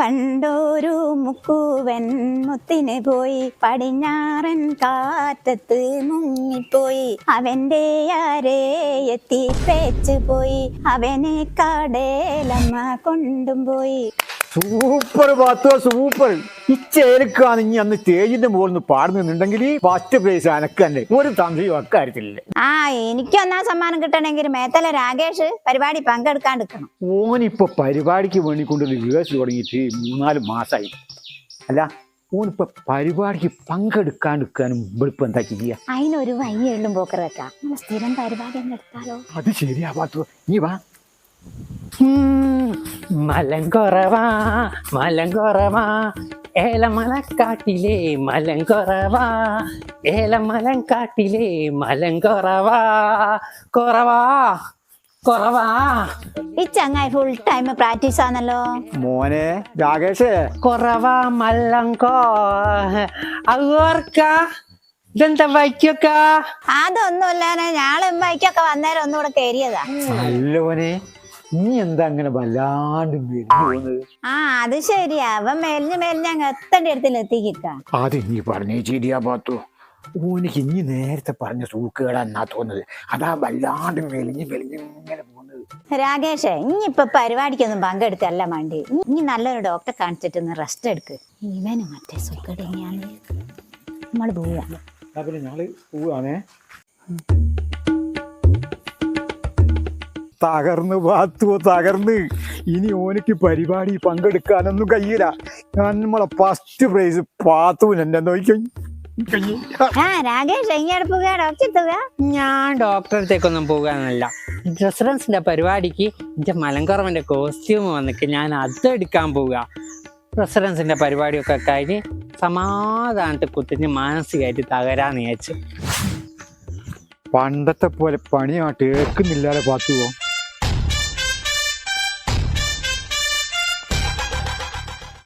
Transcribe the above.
പണ്ടൊരു മുക്കുവൻ മുത്തിന് പോയി പടിഞ്ഞാറൻ കാറ്റത്ത് മുങ്ങിപ്പോയി അവന്റെ അരയെത്തി പേച്ചു പോയി അവനെ കടേലമ്മ കൊണ്ടും പോയി. സൂപ്പർ പാത്തോ സൂപ്പർ. ഈ ചേലക്കാണ് ഇനി അന്ന് സ്റ്റേജിന്റെ മുകളിൽ നിന്ന് പാടുന്നുണ്ടെങ്കിൽ ഫസ്റ്റ് പ്രൈസ് അനക്കന്നെ ഒരു തന്ത്രിയും അക്കാര്യത്തില്ല. എനിക്ക് ഒന്നാം സമ്മാനം കിട്ടണമെങ്കിൽ മേത്തല രാകേഷ് പരിപാടി പങ്കെടുക്കാണ്ടിരിക്കണം. ഓനിപ്പോ പരിപാടിക്ക് വേണ്ടിക്കൊണ്ട് റിഹേഴ്സൽ തുടങ്ങിയിട്ട് 3-4 മാസമായി. അല്ല ഓനിപ്പോ പരിപാടിക്ക് പങ്കെടുക്കാണ്ടിരിക്കാനും വെളുപ്പം എന്താ ചെയ്യാ? അതിനൊരു വയ്യ എള്ളും പോക്കർ വെക്കാം. സ്ഥിരം പരിപാടി അങ്ങ് എടുത്താലോ? അത് ശരിയാ പാത്തോ, നീ വാ. മലങ്കൊറവാ മലങ്കൊറവാ ഏലമലക്കാട്ടിലെ മലങ്കൊറവാ ഏലമലങ്കാട്ടിലെ മലങ്കൊറവാ കൊറവാ കൊറവാ. ഈ ചങ്ങായി ഫുൾ ടൈം പ്രാക്ടീസ് ആണല്ലോ. മോനെ രാകേഷേ, കൊറവാ മല്ലങ്കോ അതോർക്ക ഇതെന്താ വൈക്കൊക്ക? അതൊന്നുമില്ല, ഞാളും ബൈക്കൊക്കെ വന്നേരം ഒന്നുകൂടെ കയറിയതാ. നല്ലോനെ നീ എന്താ അങ്ങനെ വല്ലാണ്ട് പോകുന്നത്? അത് ശരിയാ, അവൻ മെലിഞ്ഞ് അങ്ങ് എത്തേണ്ട അടുത്തിൽ എത്തിക്ക. അത് നീ പറഞ്ഞേ ശരിയാ പാത്തു. ഓനിക്ക് ഇനി നേരത്തെ പറഞ്ഞ സൂക്കേടാ എന്നാ തോന്നുന്നത്. അതാ വല്ലാണ്ട് മെലിഞ്ഞ് ഇങ്ങനെ പോകുന്നത്. രാകേഷേ, ഇനിയിപ്പൊ പരിപാടിക്കൊന്നും പങ്കെടുത്തല്ല വേണ്ടി. ഇനി നല്ലൊരു ഡോക്ടറെ കാണിച്ചിട്ട് റെസ്റ്റ് എടുക്ക്. ഇവന് മറ്റേ സൂക്കേട് എങ്ങനെയാന്ന് നമ്മള് പോവാ. പിന്നെ ഞങ്ങള് പോവാണേ. തകർന്ന് പാത്തുവോ തകർന്ന്. ഇനി ഓനിക്ക് പരിപാടി പങ്കെടുക്കാനൊന്നും കഴിയില്ല. ഞാൻ നമ്മളെ ഫസ്റ്റ് പ്രൈസ് പാത്തുവിന് എന്നെ നോക്കി. രാകേഷ് ഡോക്ടർ ഞാൻ ഡോക്ടറെ അടുത്തേക്കൊന്നും പോകാനല്ല, റെസിഡൻസിന്റെ പരിപാടിക്ക് എന്റെ മലങ്കുറവന്റെ കോസ്റ്റ്യൂം വന്നിട്ട് ഞാൻ അതെടുക്കാൻ പോവുക. റെസിഡൻസിന്റെ പരിപാടിയൊക്കെ കഴിഞ്ഞ് സമാധാനത്തെ കുത്തിഞ്ഞ് മാനസികമായിട്ട് തകരാന്ന് വിചാരിച്ചു. പണ്ടത്തെ പോലെ പണിയാട്ട് ഏക്കുന്നില്ലാതെ പാത്തുവോ.